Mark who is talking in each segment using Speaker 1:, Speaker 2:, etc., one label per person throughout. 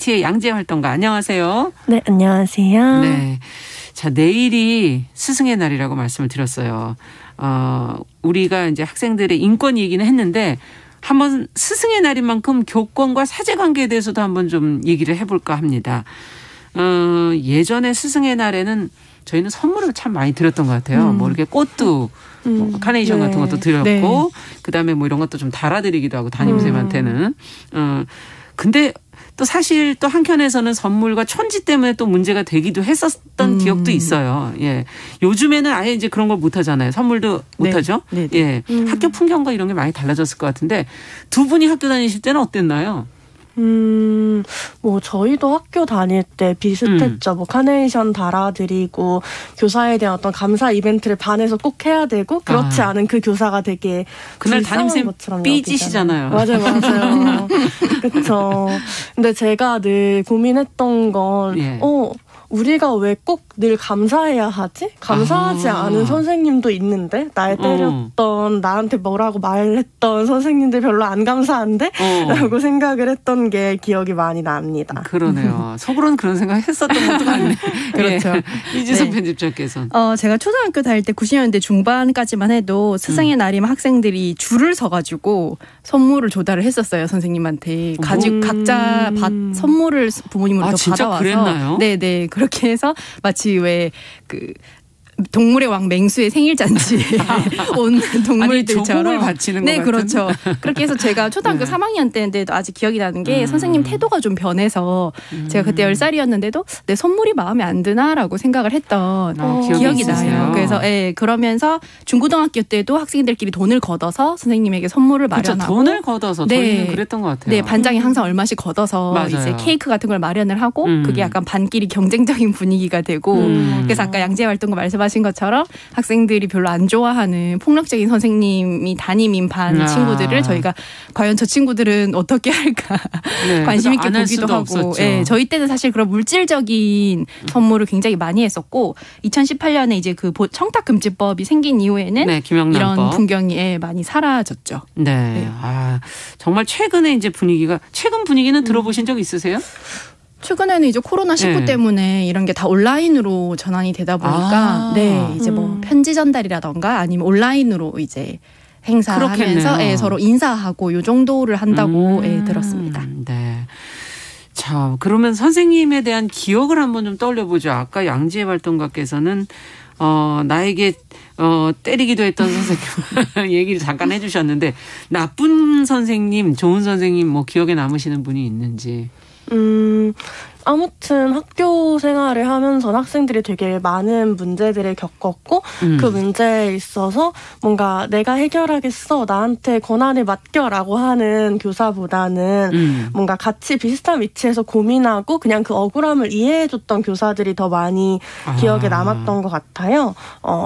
Speaker 1: MBT의 양재 활동가 안녕하세요.
Speaker 2: 네, 안녕하세요.
Speaker 1: 네. 자, 내일이 스승의 날이라고 말씀을 드렸어요. 우리가 이제 학생들의 인권 얘기는 했는데 한번 스승의 날인 만큼 교권과 사제관계에 대해서도 한번 좀 얘기를 해볼까 합니다. 예전에 스승의 날에는 저희는 선물을 참 많이 드렸던 것 같아요. 뭐 이렇게 꽃도 뭐 카네이션 같은 것도 드렸고
Speaker 2: 네.
Speaker 1: 그다음에 뭐 이런 것도 좀 달아드리기도 하고 담임쌤한테는. 근데 또 사실 또 한켠에서는 선물과 촌지 때문에 또 문제가 되기도 했었던 기억도 있어요. 예. 요즘에는 아예 이제 그런 걸 못 하잖아요. 선물도 못 하죠.
Speaker 2: 네.
Speaker 1: 예. 학교 풍경과 이런 게 많이 달라졌을 것 같은데 두 분이 학교 다니실 때는 어땠나요?
Speaker 2: 뭐 저희도 학교 다닐 때 비슷했죠. 뭐 카네이션 달아드리고 교사에 대한 어떤 감사 이벤트를 반에서 꼭 해야 되고 그렇지 않은 그 교사가 되게
Speaker 1: 그날 담임쌤 삐지시잖아요.
Speaker 2: 맞아요. 그렇죠. 근데 제가 늘 고민했던 건 우리가 왜 꼭 늘 감사해야 하지? 감사하지 않은 선생님도 있는데 날 때렸던 나한테 뭐라고 말했던 선생님들 별로 안 감사한데? 라고 생각을 했던 게 기억이 많이 납니다.
Speaker 1: 그러네요. 속으로는 그런 생각 했었던 것도 같네.
Speaker 2: 그렇죠.
Speaker 1: 이지선 편집장께서는.
Speaker 3: 제가 초등학교 다닐 때 90년대 중반까지만 해도 스승의 날이면 학생들이 줄을 서가지고 선물을 조달을 했었어요. 선생님한테. 각자 선물을 부모님으로부터
Speaker 1: 진짜
Speaker 3: 받아와서.
Speaker 1: 그랬나요?
Speaker 3: 네네. 그렇게 해서 마치 왜 동물의 왕 맹수의 생일잔치에 온 동물들처럼.
Speaker 1: 조공을 바치는 것
Speaker 3: 네,
Speaker 1: 같은.
Speaker 3: 그렇죠. 그렇게 해서 제가 초등학교 3학년 때인데도 아직 기억이 나는 게 선생님 태도가 좀 변해서 제가 그때 10살이었는데도 내 선물이 마음에 안 드나라고 생각을 했던 기억이 나요. 그래서 그러면서 중고등학교 때도 학생들끼리 돈을 걷어서 선생님에게 선물을 마련하고.
Speaker 1: 그렇죠. 돈을 걷어서 저희는 그랬던 것 같아요.
Speaker 3: 네, 반장이 항상 얼마씩 걷어서
Speaker 1: 맞아요.
Speaker 3: 이제 케이크 같은 걸 마련을 하고 그게 약간 반끼리 경쟁적인 분위기가 되고 그래서 아까 양재 활동가 말씀하신 것처럼 학생들이 별로 안 좋아하는 폭력적인 선생님이 담임인 반 친구들을 저희가 과연 저 친구들은 어떻게 할까 관심 있게 보기도 하고 저희 때는 사실 그런 물질적인 선물을 굉장히 많이 했었고 2018년에 이제 그 청탁금지법이 생긴 이후에는 이런 풍경이 많이 사라졌죠.
Speaker 1: 네. 정말 최근에 이제 최근 분위기는 들어보신 적 있으세요?
Speaker 3: 최근에는 이제 코로나19 때문에 이런 게 다 온라인으로 전환이 되다 보니까 이제 뭐 편지 전달이라던가 아니면 온라인으로 이제 행사하면서 서로 인사하고 요 정도를 한다고 들었습니다.
Speaker 1: 네. 자, 그러면 선생님에 대한 기억을 한번 좀 떠올려보죠. 아까 양지혜 활동가께서는 나에게 때리기도 했던 선생님 얘기를 잠깐 해주셨는데 나쁜 선생님, 좋은 선생님 뭐 기억에 남으시는 분이 있는지.
Speaker 2: 아무튼 학교 생활을 하면서 학생들이 되게 많은 문제들을 겪었고 그 문제에 있어서 뭔가 내가 해결하겠어 나한테 권한을 맡겨라고 하는 교사보다는 뭔가 같이 비슷한 위치에서 고민하고 그냥 그 억울함을 이해해줬던 교사들이 더 많이 기억에 남았던 것 같아요.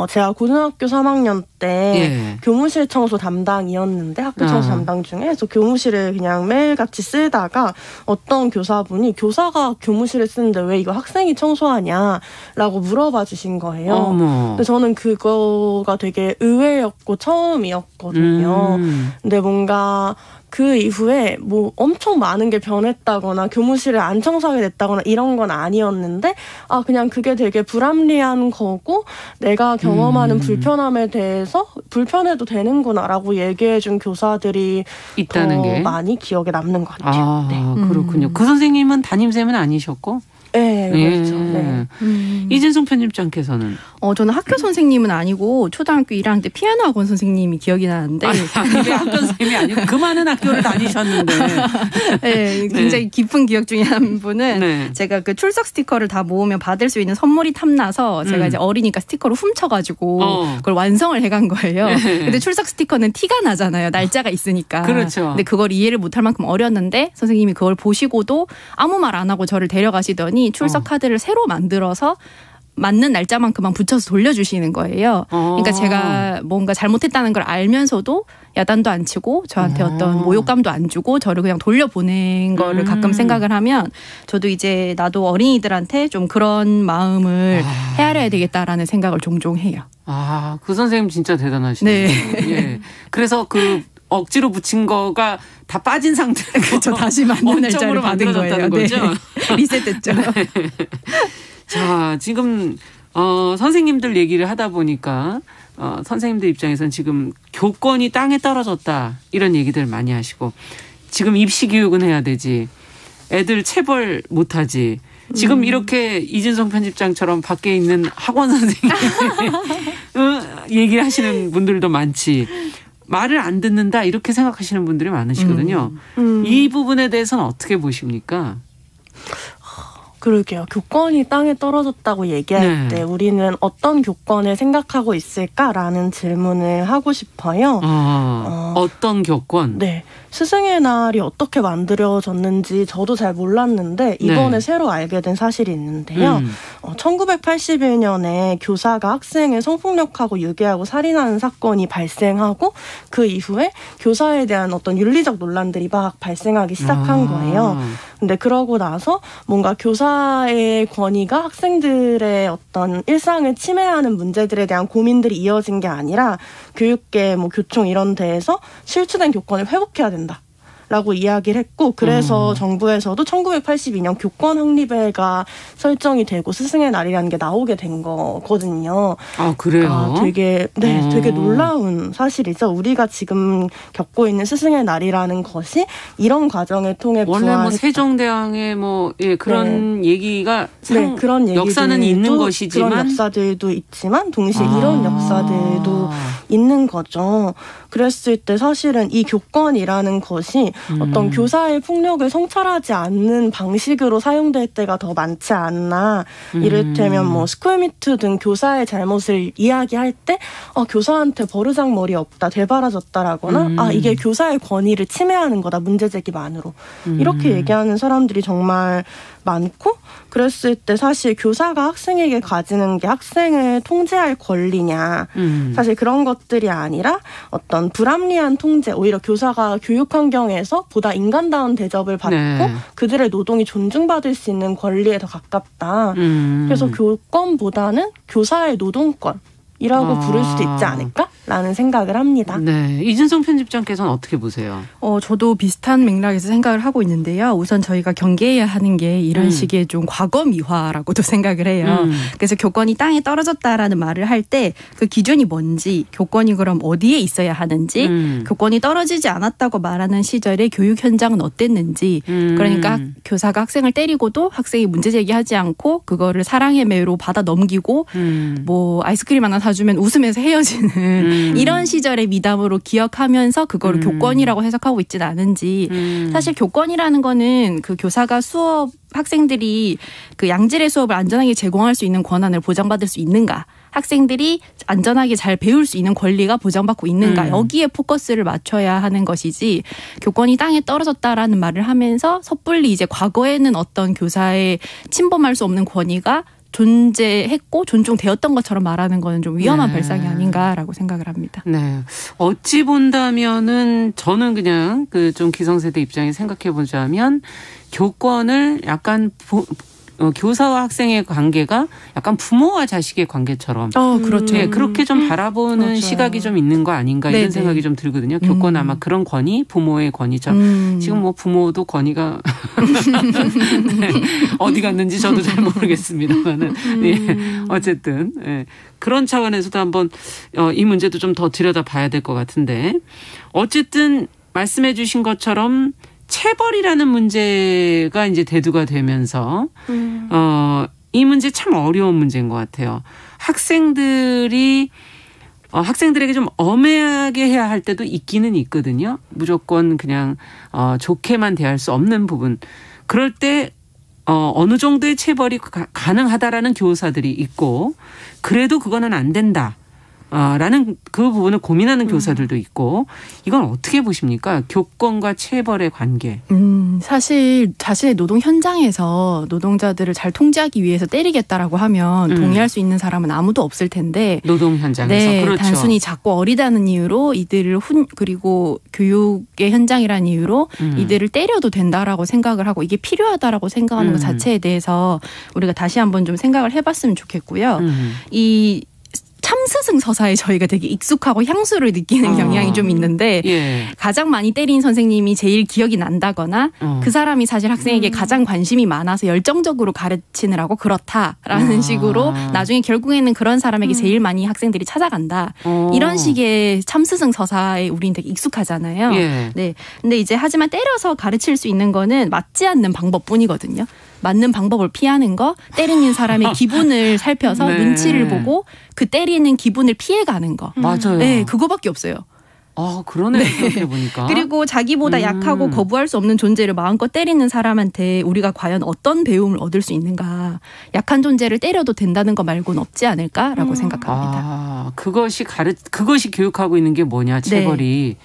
Speaker 2: 제가 고등학교 3학년 때 교무실 청소 담당이었는데 학교 청소 담당 중에 그래서 교무실을 그냥 매일같이 쓰다가 어떤 교사분이 교사가 교무실을 쓰는데 왜 이거 학생이 청소하냐라고 물어봐 주신 거예요. 근데 저는 그거가 되게 의외였고 처음이었거든요. 근데 뭔가 그 이후에 뭐 엄청 많은 게 변했다거나 교무실을 안 청소하게 됐다거나 이런 건 아니었는데 그냥 그게 되게 불합리한 거고 내가 경험하는 불편함에 대해서 불편해도 되는구나라고 얘기해준 교사들이
Speaker 1: 있다는 게
Speaker 2: 많이 기억에 남는 것 같아요.
Speaker 1: 그렇군요. 그 선생님은 담임쌤은 아니셨고?
Speaker 2: 네, 그렇죠. 네.
Speaker 1: 이진송 편집장께서는?
Speaker 3: 저는 학교 선생님은 아니고 초등학교 1학년 때 피아노 학원 선생님이 기억이 나는데.
Speaker 1: 왜 학교 선생님이 아니고 그 많은 학교를 다니셨는데.
Speaker 3: 네, 굉장히 깊은 기억 중에 한 분은 제가 그 출석 스티커를 다 모으면 받을 수 있는 선물이 탐나서 제가 이제 어리니까 스티커를 훔쳐가지고 그걸 완성을 해간 거예요. 근데 출석 스티커는 티가 나잖아요. 날짜가 있으니까.
Speaker 1: 그렇죠.
Speaker 3: 근데 그걸 이해를 못할 만큼 어렸는데 선생님이 그걸 보시고도 아무 말 안 하고 저를 데려가시더니 출석 카드를 새로 만들어서 맞는 날짜만큼만 붙여서 돌려주시는 거예요. 그러니까 제가 뭔가 잘못했다는 걸 알면서도 야단도 안 치고 저한테 어떤 모욕감도 안 주고 저를 그냥 돌려보낸 거를 가끔 생각을 하면 저도 이제 나도 어린이들한테 좀 그런 마음을 헤아려야 되겠다라는 생각을 종종 해요.
Speaker 1: 그 선생님 진짜 대단하시네요.
Speaker 3: 네.
Speaker 1: 예. 그래서 그 억지로 붙인 거가 다 빠진 상태로
Speaker 3: 그렇죠. 다시 맞는 날짜를 받은 거예요.
Speaker 1: 거죠.
Speaker 3: 네. 리셋됐죠.
Speaker 1: 네. 자, 지금 선생님들 얘기를 하다 보니까 선생님들 입장에서는 지금 교권이 땅에 떨어졌다 이런 얘기들 많이 하시고 지금 입시 교육은 해야 되지. 애들 체벌 못하지. 지금 이렇게 이진성 편집장처럼 밖에 있는 학원 선생님 얘기하시는 분들도 많지. 말을 안 듣는다 이렇게 생각하시는 분들이 많으시거든요. 이 부분에 대해서는 어떻게 보십니까?
Speaker 2: 그러게요. 교권이 땅에 떨어졌다고 얘기할 때 우리는 어떤 교권을 생각하고 있을까라는 질문을 하고 싶어요.
Speaker 1: 어떤 교권?
Speaker 2: 네. 스승의 날이 어떻게 만들어졌는지 저도 잘 몰랐는데 이번에 새로 알게 된 사실이 있는데요. 1981년에 교사가 학생을 성폭력하고 유괴하고 살인하는 사건이 발생하고 그 이후에 교사에 대한 어떤 윤리적 논란들이 막 발생하기 시작한 거예요. 근데 그러고 나서 뭔가 교사의 권위가 학생들의 어떤 일상을 침해하는 문제들에 대한 고민들이 이어진 게 아니라 교육계, 교총 이런 데에서 실추된 교권을 회복해야 된다. 라고 이야기를 했고 그래서 정부에서도 1982년 교권 확립회가 설정이 되고 스승의 날이라는 게 나오게 된 거거든요.
Speaker 1: 아 그래요?
Speaker 2: 되게 놀라운 사실이죠. 우리가 지금 겪고 있는 스승의 날이라는 것이 이런 과정을 통해
Speaker 1: 원래 세종대왕의 그런 얘기가 그런 역사는 있는 것이지만
Speaker 2: 그런 역사들도 있지만 동시에 이런 역사들도 있는 거죠. 그랬을 때 사실은 이 교권이라는 것이 어떤 교사의 폭력을 성찰하지 않는 방식으로 사용될 때가 더 많지 않나. 이를테면 스쿨미투 등 교사의 잘못을 이야기할 때 교사한테 버르장머리 없다, 되바라졌다라거나 이게 교사의 권위를 침해하는 거다, 문제제기만으로. 이렇게 얘기하는 사람들이 정말 많고 그랬을 때 사실 교사가 학생에게 가지는 게 학생을 통제할 권리냐. 사실 그런 것들이 아니라 어떤 불합리한 통제, 오히려 교사가 교육 환경에서 보다 인간다운 대접을 받고 그들의 노동이 존중받을 수 있는 권리에 더 가깝다. 그래서 교권보다는 교사의 노동권. 이라고 부를 수도 있지 않을까라는 생각을 합니다.
Speaker 1: 네, 이진성 편집장께서는 어떻게 보세요?
Speaker 3: 저도 비슷한 맥락에서 생각을 하고 있는데요. 우선 저희가 경계해야 하는 게 이런 식의 좀 과거 미화라고도 생각을 해요. 그래서 교권이 땅에 떨어졌다라는 말을 할 때 그 기준이 뭔지, 교권이 그럼 어디에 있어야 하는지, 교권이 떨어지지 않았다고 말하는 시절에 교육 현장은 어땠는지, 그러니까 교사가 학생을 때리고도 학생이 문제 제기하지 않고 그거를 사랑의 매로 받아 넘기고 아이스크림 하나 사주면 웃으면서 헤어지는 이런 시절의 미담으로 기억하면서 그거를 교권이라고 해석하고 있지는 않은지. 사실 교권이라는 거는 그 교사가 학생들이 그 양질의 수업을 안전하게 제공할 수 있는 권한을 보장받을 수 있는가, 학생들이 안전하게 잘 배울 수 있는 권리가 보장받고 있는가, 여기에 포커스를 맞춰야 하는 것이지, 교권이 땅에 떨어졌다라는 말을 하면서 섣불리 이제 과거에는 어떤 교사의 침범할 수 없는 권위가 존재했고 존중되었던 것처럼 말하는 거는 좀 위험한 발상이 아닌가라고 생각을 합니다.
Speaker 1: 네. 어찌 본다면은 저는 그냥 좀 기성세대 입장에 생각해 보자면 교권을 약간 교사와 학생의 관계가 약간 부모와 자식의 관계처럼
Speaker 3: 그렇죠.
Speaker 1: 네, 그렇게 좀 바라보는 시각이 좀 있는 거 아닌가 이런 생각이 좀 들거든요. 교권 아마 그런 권위, 부모의 권위처럼. 지금 부모도 권위가 네, 어디 갔는지 저도 잘 모르겠습니다만은 어쨌든 그런 차원에서도 한번 이 문제도 좀 더 들여다봐야 될 것 같은데, 어쨌든 말씀해 주신 것처럼 체벌이라는 문제가 이제 대두가 되면서 이 문제 참 어려운 문제인 것 같아요. 학생들에게 좀 엄하게 해야 할 때도 있기는 있거든요. 무조건 그냥 좋게만 대할 수 없는 부분. 그럴 때 어느 정도의 체벌이 가능하다라는 교사들이 있고, 그래도 그거는 안 된다. 라는 그 부분을 고민하는 교사들도 있고, 이건 어떻게 보십니까? 교권과 체벌의 관계.
Speaker 3: 사실 자신의 노동 현장에서 노동자들을 잘 통제하기 위해서 때리겠다라고 하면 동의할 수 있는 사람은 아무도 없을 텐데,
Speaker 1: 노동 현장에서 그렇죠.
Speaker 3: 단순히 작고 어리다는 이유로 이들을 그리고 교육의 현장이라는 이유로 이들을 때려도 된다라고 생각을 하고 이게 필요하다라고 생각하는 것 자체에 대해서 우리가 다시 한번 좀 생각을 해봤으면 좋겠고요. 이 참스승 서사에 저희가 되게 익숙하고 향수를 느끼는 경향이 좀 있는데
Speaker 1: 예.
Speaker 3: 가장 많이 때린 선생님이 제일 기억이 난다거나 그 사람이 사실 학생에게 가장 관심이 많아서 열정적으로 가르치느라고 그렇다라는 식으로 나중에 결국에는 그런 사람에게 제일 많이 학생들이 찾아간다. 이런 식의 참스승 서사에 우린 되게 익숙하잖아요.
Speaker 1: 예.
Speaker 3: 네. 근데 이제 하지만 때려서 가르칠 수 있는 거는 맞지 않는 방법뿐이거든요. 맞는 방법을 피하는 거, 때리는 사람의 기분을 살펴서
Speaker 1: 네.
Speaker 3: 눈치를 보고 그 때리는 기분을 피해가는 거.
Speaker 1: 맞아요.
Speaker 3: 네, 그거밖에 없어요.
Speaker 1: 그러네. 생각해보니까.
Speaker 3: 그리고 자기보다 약하고 거부할 수 없는 존재를 마음껏 때리는 사람한테 우리가 과연 어떤 배움을 얻을 수 있는가. 약한 존재를 때려도 된다는 거 말고는 없지 않을까라고 생각합니다.
Speaker 1: 그것이 교육하고 있는 게 뭐냐, 체벌이.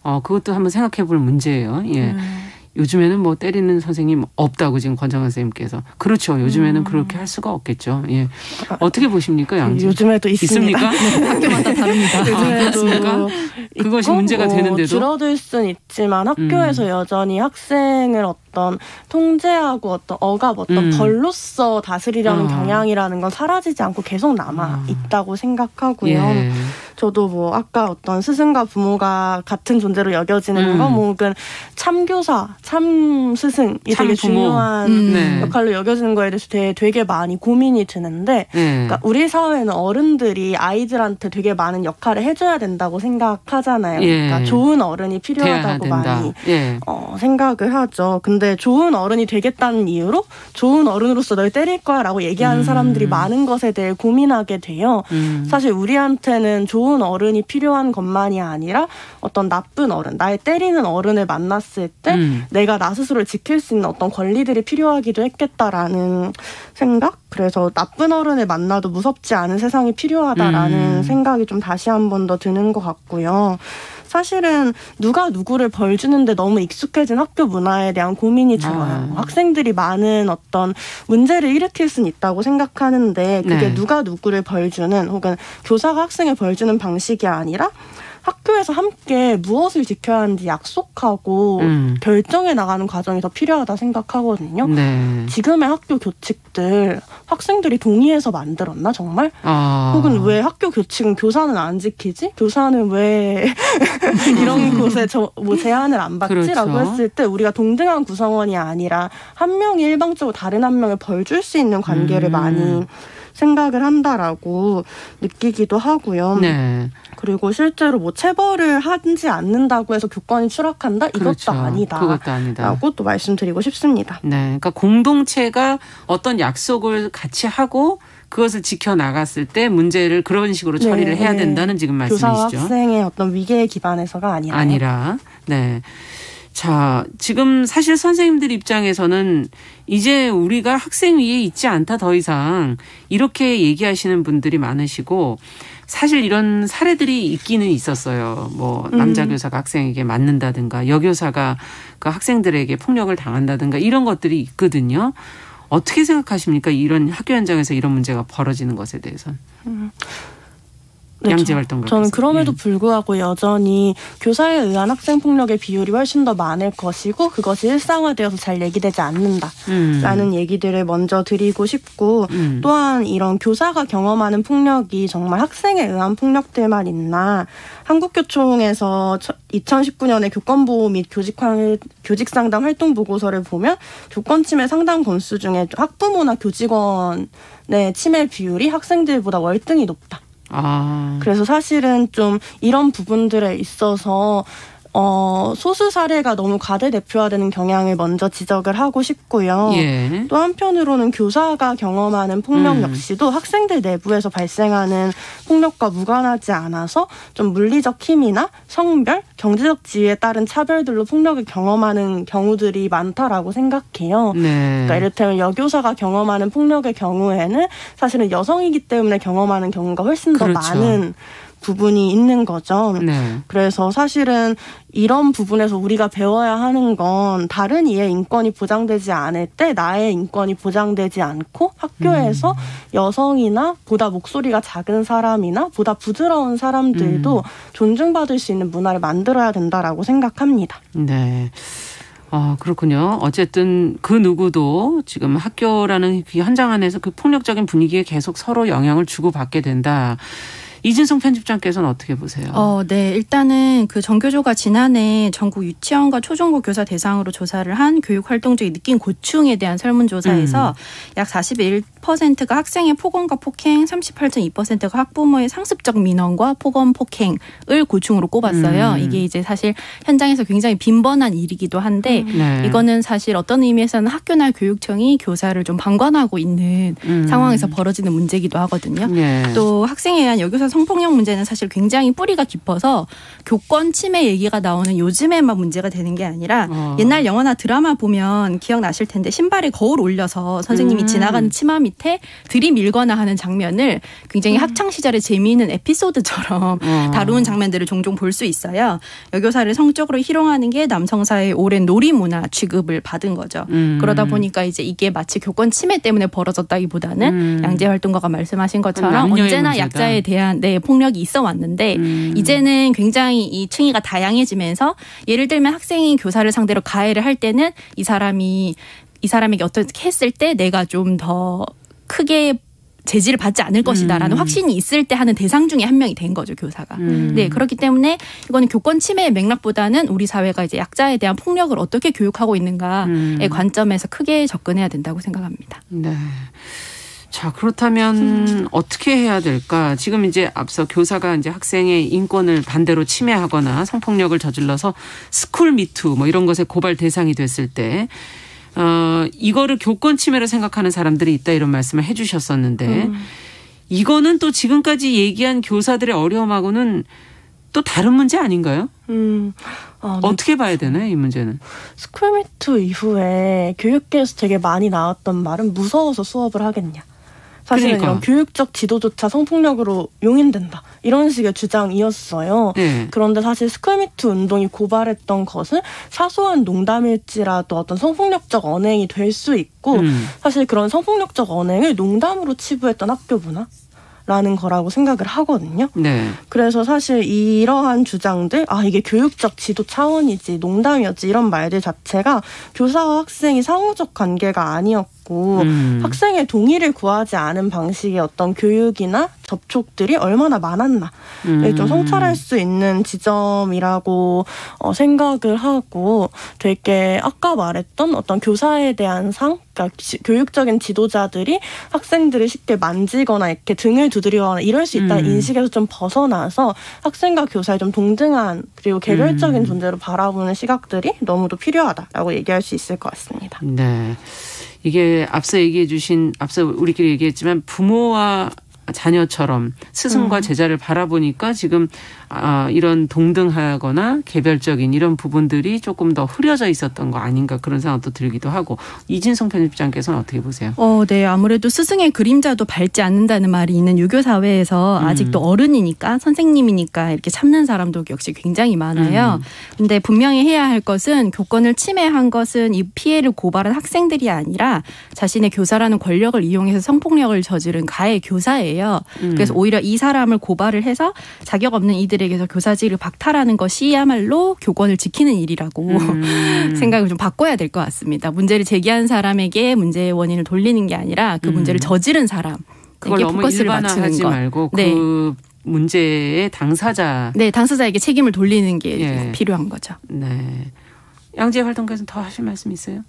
Speaker 1: 네. 그것도 한번 생각해볼 문제예요. 예. 요즘에는 뭐 때리는 선생님 없다고 지금 권정환 선생님께서. 그렇죠. 요즘에는 그렇게 할 수가 없겠죠. 예. 어떻게 보십니까, 양지?
Speaker 2: 요즘에도 있습니까?
Speaker 3: 네, 학교마다 다릅니다.
Speaker 2: 요즘에도
Speaker 1: 그것이 문제가 되는데도.
Speaker 2: 줄어들 수는 있지만 학교에서 여전히 학생을 어떤 통제하고 어떤 억압, 어떤 벌로서 다스리려는 경향이라는 건 사라지지 않고 계속 남아 있다고 생각하고요.
Speaker 1: 예.
Speaker 2: 저도 뭐 아까 어떤 스승과 부모가 같은 존재로 여겨지는 거, 뭐 혹은 참교사, 참스승이 되게 중요한 역할로 여겨지는 거에 대해서 되게 많이 고민이 드는데, 그러니까 우리 사회는 어른들이 아이들한테 되게 많은 역할을 해줘야 된다고 생각하잖아요. 그러니까 좋은 어른이 필요하다고 많이 생각을 하죠. 근데 좋은 어른이 되겠다는 이유로 좋은 어른으로서 널 때릴 거야 라고 얘기하는 사람들이 많은 것에 대해 고민하게 돼요. 사실 우리한테는 좋은 어른이 필요한 것만이 아니라 어떤 나쁜 어른, 날 때리는 어른을 만났을 때 내가 나 스스로를 지킬 수 있는 어떤 권리들이 필요하기도 했겠다라는 생각? 그래서 나쁜 어른을 만나도 무섭지 않은 세상이 필요하다라는 생각이 좀 다시 한 번 더 드는 것 같고요. 사실은 누가 누구를 벌 주는데 너무 익숙해진 학교 문화에 대한 고민이 들어요. 학생들이 많은 어떤 문제를 일으킬 수는 있다고 생각하는데 그게 누가 누구를 벌 주는, 혹은 교사가 학생을 벌 주는 방식이 아니라 학교에서 함께 무엇을 지켜야 하는지 약속하고 결정해 나가는 과정이 더 필요하다 생각하거든요.
Speaker 1: 네.
Speaker 2: 지금의 학교 교칙들 학생들이 동의해서 만들었나 정말? 혹은 왜 학교 교칙은 교사는 안 지키지? 교사는 왜 이런 곳에 뭐 제한을 안 받지라고
Speaker 1: 그렇죠.
Speaker 2: 했을 때 우리가 동등한 구성원이 아니라 한 명이 일방적으로 다른 한 명을 벌 줄 수 있는 관계를 많이 생각을 한다라고 느끼기도 하고요.
Speaker 1: 네.
Speaker 2: 그리고 실제로 뭐 체벌을 하지 않는다고 해서 교권이 추락한다? 이것도
Speaker 1: 그렇죠.
Speaker 2: 아니다.
Speaker 1: 그것도 아니다.
Speaker 2: 라고 또 말씀드리고 싶습니다.
Speaker 1: 네. 그러니까 공동체가 어떤 약속을 같이 하고 그것을 지켜나갔을 때 문제를 그런 식으로 처리를 해야 된다는 지금 말씀이시죠.
Speaker 2: 교사와 학생의 어떤 위계에 기반해서가 아니라.
Speaker 1: 네. 자, 지금 사실 선생님들 입장에서는 이제 우리가 학생 위에 있지 않다 더 이상 이렇게 얘기하시는 분들이 많으시고, 사실 이런 사례들이 있기는 있었어요. 뭐 남자 교사가 학생에게 맞는다든가 여교사가 그 학생들에게 폭력을 당한다든가 이런 것들이 있거든요. 어떻게 생각하십니까? 이런 학교 현장에서 이런 문제가 벌어지는 것에 대해서는.
Speaker 2: 네,
Speaker 1: 양재활동가.
Speaker 2: 저는 그럼에도 불구하고 여전히 교사에 의한 학생폭력의 비율이 훨씬 더 많을 것이고 그것이 일상화되어서 잘 얘기되지 않는다라는 얘기들을 먼저 드리고 싶고, 또한 이런 교사가 경험하는 폭력이 정말 학생에 의한 폭력들만 있나, 한국교총에서 2019년에 교권보호 및 교직상담 활동보고서를 보면 교권침해 상담 건수 중에 학부모나 교직원의 침해 비율이 학생들보다 월등히 높다. 그래서 사실은 좀 이런 부분들에 있어서 소수 사례가 너무 과대대표화되는 경향을 먼저 지적을 하고 싶고요.
Speaker 1: 예.
Speaker 2: 또 한편으로는 교사가 경험하는 폭력 역시도 학생들 내부에서 발생하는 폭력과 무관하지 않아서 좀 물리적 힘이나 성별, 경제적 지위에 따른 차별들로 폭력을 경험하는 경우들이 많다라고 생각해요.
Speaker 1: 네.
Speaker 2: 그러니까 이를테면 여교사가 경험하는 폭력의 경우에는 사실은 여성이기 때문에 경험하는 경우가 훨씬 더
Speaker 1: 그렇죠.
Speaker 2: 많은 부분이 있는 거죠.
Speaker 1: 네.
Speaker 2: 그래서 사실은 이런 부분에서 우리가 배워야 하는 건 다른 이의 인권이 보장되지 않을 때 나의 인권이 보장되지 않고 학교에서 여성이나 보다 목소리가 작은 사람이나 보다 부드러운 사람들도 존중받을 수 있는 문화를 만들어야 된다라고 생각합니다.
Speaker 1: 네. 그렇군요. 어쨌든 그 누구도 지금 학교라는 그 현장 안에서 그 폭력적인 분위기에 계속 서로 영향을 주고받게 된다. 이진성 편집장께서는 어떻게 보세요?
Speaker 3: 네. 일단은 그 정교조가 지난해 전국 유치원과 초중고 교사 대상으로 조사를 한 교육 활동 중에 느낀 고충에 대한 설문조사에서 약 41%가 학생의 폭언과 폭행, 38.2%가 학부모의 상습적 민원과 폭언, 폭행을 고충으로 꼽았어요. 이게 이제 사실 현장에서 굉장히 빈번한 일이기도 한데
Speaker 1: 네.
Speaker 3: 이거는 사실 어떤 의미에서는 학교나 교육청이 교사를 좀 방관하고 있는 상황에서 벌어지는 문제이기도 하거든요.
Speaker 1: 네.
Speaker 3: 또 학생에 의한 여교사 성폭력 문제는 사실 굉장히 뿌리가 깊어서 교권 침해 얘기가 나오는 요즘에만 문제가 되는 게 아니라 옛날 영화나 드라마 보면 기억나실 텐데 신발에 거울 올려서 선생님이 지나가는 치마 밑에 들이밀거나 하는 장면을 굉장히 학창시절의 재미있는 에피소드처럼 다루는 장면들을 종종 볼 수 있어요. 여교사를 성적으로 희롱하는 게 남성사의 오랜 놀이문화 취급을 받은 거죠. 그러다 보니까 이제 이게 마치 교권 침해 때문에 벌어졌다기보다는 양재활동가가 말씀하신 것처럼 언제나
Speaker 1: 문제다.
Speaker 3: 약자에 대한 폭력이 있어 왔는데 이제는 굉장히 이 층위가 다양해지면서 예를 들면 학생이 교사를 상대로 가해를 할 때는 이 사람에게 어떻게 했을 때 내가 좀 더 크게 제지를 받지 않을 것이다라는 확신이 있을 때 하는 대상 중에 한 명이 된 거죠, 교사가. 네, 그렇기 때문에 이거는 교권 침해의 맥락보다는 우리 사회가 이제 약자에 대한 폭력을 어떻게 교육하고 있는가의 관점에서 크게 접근해야 된다고 생각합니다.
Speaker 1: 네. 자, 그렇다면 어떻게 해야 될까? 지금 이제 앞서 교사가 이제 학생의 인권을 반대로 침해하거나 성폭력을 저질러서 스쿨 미투 뭐 이런 것에 고발 대상이 됐을 때 이거를 교권 침해로 생각하는 사람들이 있다 이런 말씀을 해 주셨었는데 이거는 또 지금까지 얘기한 교사들의 어려움하고는 또 다른 문제 아닌가요? 어떻게 봐야 되나요, 이 문제는?
Speaker 2: 스쿨미투 이후에 교육계에서 되게 많이 나왔던 말은 무서워서 수업을 하겠냐. 사실은
Speaker 1: 그러니까.
Speaker 2: 이런 교육적 지도조차 성폭력으로 용인된다. 이런 식의 주장이었어요.
Speaker 1: 네.
Speaker 2: 그런데 사실 스쿨미투 운동이 고발했던 것은 사소한 농담일지라도 어떤 성폭력적 언행이 될 수 있고 사실 그런 성폭력적 언행을 농담으로 치부했던 학교 문화라는 거라고 생각을 하거든요.
Speaker 1: 네.
Speaker 2: 그래서 사실 이러한 주장들, 이게 교육적 지도 차원이지 농담이었지 이런 말들 자체가 교사와 학생이 상호적 관계가 아니었고 학생의 동의를 구하지 않은 방식의 어떤 교육이나 접촉들이 얼마나 많았나 좀 성찰할 수 있는 지점이라고 생각을 하고 되게 아까 말했던 어떤 교사에 대한 그러니까 교육적인 지도자들이 학생들을 쉽게 만지거나 이렇게 등을 두드리거나 이럴 수 있다는 인식에서 좀 벗어나서 학생과 교사의 좀 동등한 그리고 개별적인 존재로 바라보는 시각들이 너무도 필요하다라고 얘기할 수 있을 것 같습니다.
Speaker 1: 네. 이게 앞서 우리끼리 얘기했지만 부모와 자녀처럼 스승과 제자를 바라보니까 지금 이런 동등하거나 개별적인 이런 부분들이 조금 더 흐려져 있었던 거 아닌가 그런 생각도 들기도 하고 이진성 편집장께서는 어떻게 보세요?
Speaker 3: 네. 아무래도 스승의 그림자도 밟지 않는다는 말이 있는 유교 사회에서 아직도 어른이니까 선생님이니까 이렇게 참는 사람도 역시 굉장히 많아요. 근데 분명히 해야 할 것은 교권을 침해한 것은 이 피해를 고발한 학생들이 아니라 자신의 교사라는 권력을 이용해서 성폭력을 저지른 가해 교사예요. 그래서 오히려 이 사람을 고발을 해서 자격 없는 이들에게서 교사직을 박탈하는 것이야말로 교권을 지키는 일이라고 생각을 좀 바꿔야 될 것 같습니다. 문제를 제기한 사람에게 문제의 원인을 돌리는 게 아니라 그 문제를 저지른 사람에게
Speaker 1: 그걸 너무
Speaker 3: 포커스를 맞추는
Speaker 1: 일반화하지
Speaker 3: 것.
Speaker 1: 말고
Speaker 3: 네.
Speaker 1: 그 문제의 당사자에게
Speaker 3: 책임을 돌리는 게
Speaker 1: 예.
Speaker 3: 필요한 거죠.
Speaker 1: 네. 양재 활동가에서는 더 하실 말씀 있어요?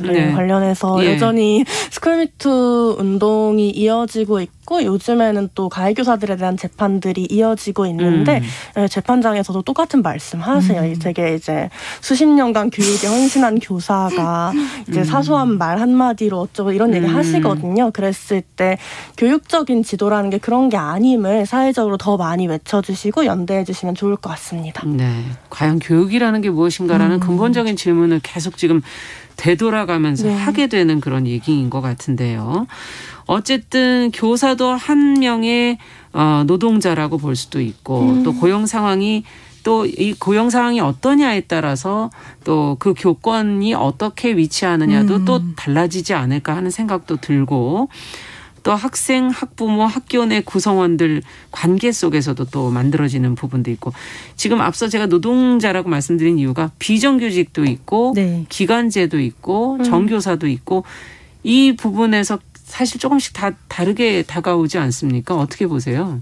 Speaker 2: 네. 관련해서 여전히 스쿨미투 운동이 이어지고 있고 요즘에는 또 가해교사들에 대한 재판들이 이어지고 있는데 재판장에서도 똑같은 말씀하세요. 되게 이제 수십 년간 교육에 헌신한 교사가 이제 사소한 말 한마디로 어쩌고 이런 얘기 하시거든요. 그랬을 때 교육적인 지도라는 게 그런 게 아님을 사회적으로 더 많이 외쳐주시고 연대해 주시면 좋을 것 같습니다.
Speaker 1: 네. 과연 교육이라는 게 무엇인가라는 근본적인 질문을 계속 지금 되돌아가면서 하게 되는 그런 얘기인 것 같은데요. 어쨌든 교사도 한 명의 노동자라고 볼 수도 있고 또 고용 상황이 또 이 고용 상황이 어떠냐에 따라서 또 그 교권이 어떻게 위치하느냐도 또 달라지지 않을까 하는 생각도 들고 또 학생, 학부모, 학교 내 구성원들 관계 속에서도 또 만들어지는 부분도 있고 지금 앞서 제가 노동자라고 말씀드린 이유가 비정규직도 있고 기간제도 있고 정교사도 있고 이 부분에서 사실 조금씩 다 다르게 다가오지 않습니까? 어떻게 보세요?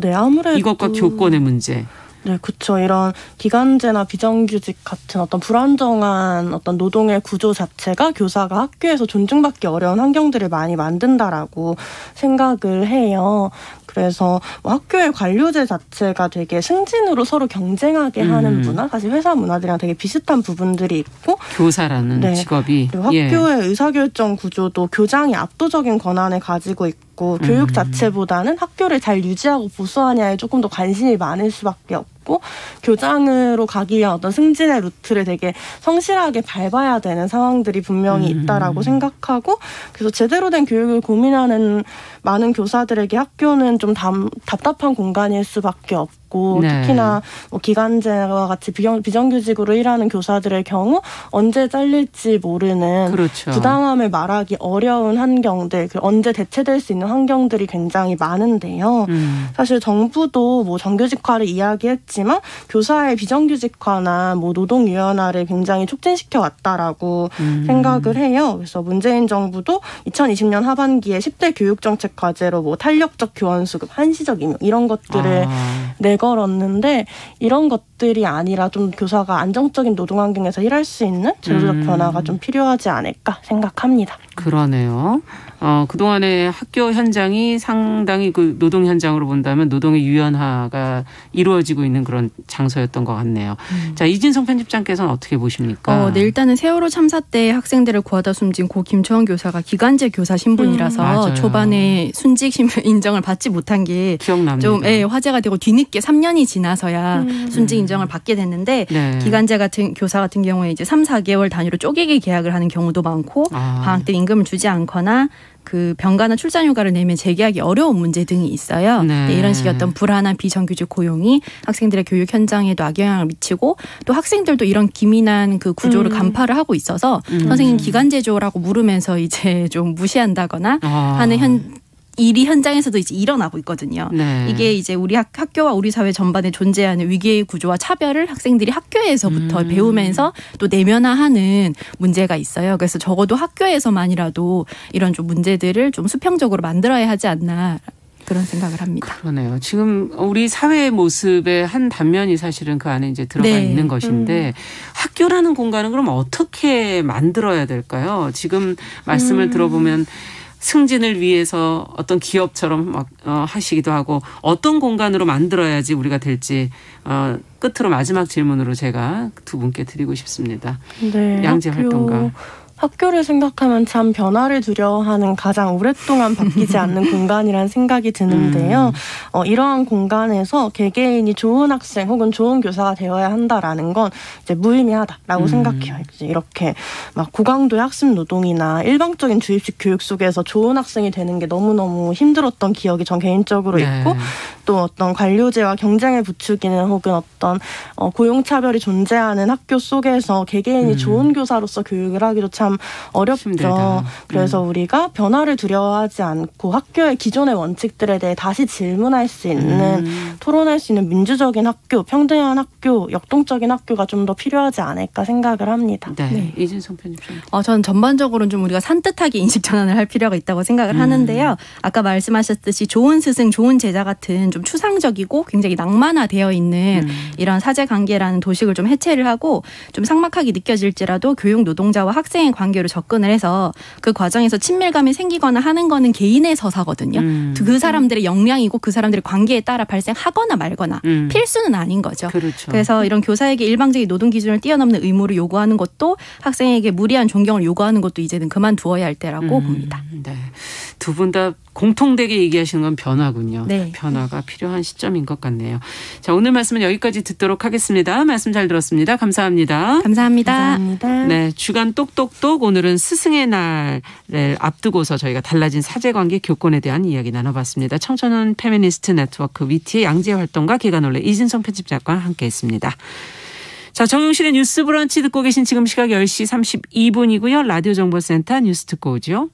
Speaker 2: 네, 아무래도
Speaker 1: 이것과 교권의 문제.
Speaker 2: 네, 그렇죠. 이런 기간제나 비정규직 같은 어떤 불안정한 어떤 노동의 구조 자체가 교사가 학교에서 존중받기 어려운 환경들을 많이 만든다라고 생각을 해요. 그래서 뭐 학교의 관료제 자체가 되게 승진으로 서로 경쟁하게 하는 문화, 사실 회사 문화들이랑 되게 비슷한 부분들이 있고,
Speaker 1: 교사라는 네. 직업이
Speaker 2: 그리고 학교의 의사결정 구조도 교장이 압도적인 권한을 가지고 있고 교육 자체보다는 학교를 잘 유지하고 보수하냐에 조금 더 관심이 많을 수밖에 없고, 교장으로 가기 위한 어떤 승진의 루트를 되게 성실하게 밟아야 되는 상황들이 분명히 있다라고 생각하고, 그래서 제대로 된 교육을 고민하는 많은 교사들에게 학교는 좀 답답한 공간일 수밖에 없고, 네. 특히나 뭐 기간제와 같이 비정규직으로 일하는 교사들의 경우 언제 잘릴지 모르는 그렇죠. 부당함을 말하기 어려운 환경들, 언제 대체될 수 있는 환경들이 굉장히 많은데요. 사실 정부도 뭐 정규직화를 이야기했지만 교사의 비정규직화나 뭐 노동 유연화를 굉장히 촉진시켜 왔다라고 생각을 해요. 그래서 문재인 정부도 2020년 하반기에 10대 교육정책 과제로 뭐 탄력적 교원 수급, 한시적 임용 이런 것들을 내걸었는데, 이런 것들이 아니라 좀 교사가 안정적인 노동 환경에서 일할 수 있는 제도적 변화가 좀 필요하지 않을까 생각합니다.
Speaker 1: 그러네요. 그동안의 학교 현장이 상당히 그 노동 현장으로 본다면 노동의 유연화가 이루어지고 있는 그런 장소였던 것 같네요. 자, 이진성 편집장께서는 어떻게 보십니까?
Speaker 3: 네, 일단은 세월호 참사 때 학생들을 구하다 숨진 고 김초원 교사가 기간제 교사 신분이라서 초반에 순직 인정을 받지 못한 게 좀 화제가 되고 뒤늦게 3년이 지나서야 순직 인정을 받게 됐는데 네. 기간제 같은 교사 같은 경우에 이제 3, 4개월 단위로 쪼개기 계약을 하는 경우도 많고 방학 때 임금을 주지 않거나 그 병가나 출산휴가를 내면 재계약이 어려운 문제 등이 있어요. 네. 이런 식의 어떤 불안한 비정규직 고용이 학생들의 교육 현장에도 악영향을 미치고, 또 학생들도 이런 기민한 그 구조를 간파를 하고 있어서 선생님 기간제조라고 물으면서 이제 좀 무시한다거나 하는 일이 현장에서도 이제 일어나고 있거든요. 네. 이게 이제 우리 학교와 우리 사회 전반에 존재하는 위계의 구조와 차별을 학생들이 학교에서부터 배우면서 또 내면화하는 문제가 있어요. 그래서 적어도 학교에서만이라도 이런 좀 문제들을 좀 수평적으로 만들어야 하지 않나. 그런 생각을 합니다.
Speaker 1: 그러네요. 지금 우리 사회의 모습의 한 단면이 사실은 그 안에 이제 들어가 네. 있는 것인데 학교라는 공간은 그럼 어떻게 만들어야 될까요? 지금 말씀을 들어보면 승진을 위해서 어떤 기업처럼 막 하시기도 하고, 어떤 공간으로 만들어야지 우리가 될지 끝으로 마지막 질문으로 제가 두 분께 드리고 싶습니다. 네, 양재 활동가.
Speaker 2: 학교를 생각하면 참 변화를 두려워하는 가장 오랫동안 바뀌지 않는 공간이라는 생각이 드는데요. 이러한 공간에서 개개인이 좋은 학생 혹은 좋은 교사가 되어야 한다라는 건 이제 무의미하다라고 생각해요. 이제 이렇게 막 고강도의 학습 노동이나 일방적인 주입식 교육 속에서 좋은 학생이 되는 게 너무너무 힘들었던 기억이 전 개인적으로 있고, 또 어떤 관료제와 경쟁을 부추기는 혹은 어떤 고용차별이 존재하는 학교 속에서 개개인이 좋은 교사로서 교육을 하기도 참 어렵죠. 힘들다. 그래서 우리가 변화를 두려워하지 않고 학교의 기존의 원칙들에 대해 다시 질문할 수 있는, 토론할 수 있는 민주적인 학교, 평등한 학교, 역동적인 학교가 좀 더 필요하지 않을까 생각을 합니다.
Speaker 1: 네. 네. 이진성 편집장.
Speaker 3: 저는 전반적으로는 좀 우리가 산뜻하게 인식 전환을 할 필요가 있다고 생각을 하는데요. 아까 말씀하셨듯이 좋은 스승, 좋은 제자 같은 좀 추상적이고 굉장히 낭만화되어 있는 이런 사제관계라는 도식을 좀 해체를 하고, 좀 삭막하게 느껴질지라도 교육 노동자와 학생의 관계로 접근을 해서 그 과정에서 친밀감이 생기거나 하는 거는 개인의 서사거든요. 그 사람들의 역량이고 그 사람들의 관계에 따라 발생하거나 말거나 필수는 아닌 거죠.
Speaker 1: 그렇죠.
Speaker 3: 그래서 이런 교사에게 일방적인 노동 기준을 뛰어넘는 의무를 요구하는 것도, 학생에게 무리한 존경을 요구하는 것도 이제는 그만두어야 할 때라고 봅니다.
Speaker 1: 네. 두 분 다 공통되게 얘기하시는 건 변화군요. 네. 변화가 필요한 시점인 것 같네요. 자, 오늘 말씀은 여기까지 듣도록 하겠습니다. 말씀 잘 들었습니다. 감사합니다.
Speaker 3: 감사합니다.
Speaker 2: 감사합니다.
Speaker 1: 네, 주간 똑똑똑, 오늘은 스승의 날을 앞두고서 저희가 달라진 사제관계 교권에 대한 이야기 나눠봤습니다. 청소년 페미니스트 네트워크 위티의 양재 활동가 기간올레 이진성 편집장과 함께했습니다. 자, 정용실의 뉴스 브런치 듣고 계신 지금 시각 10시 32분이고요. 라디오 정보센터 뉴스 듣고 오죠.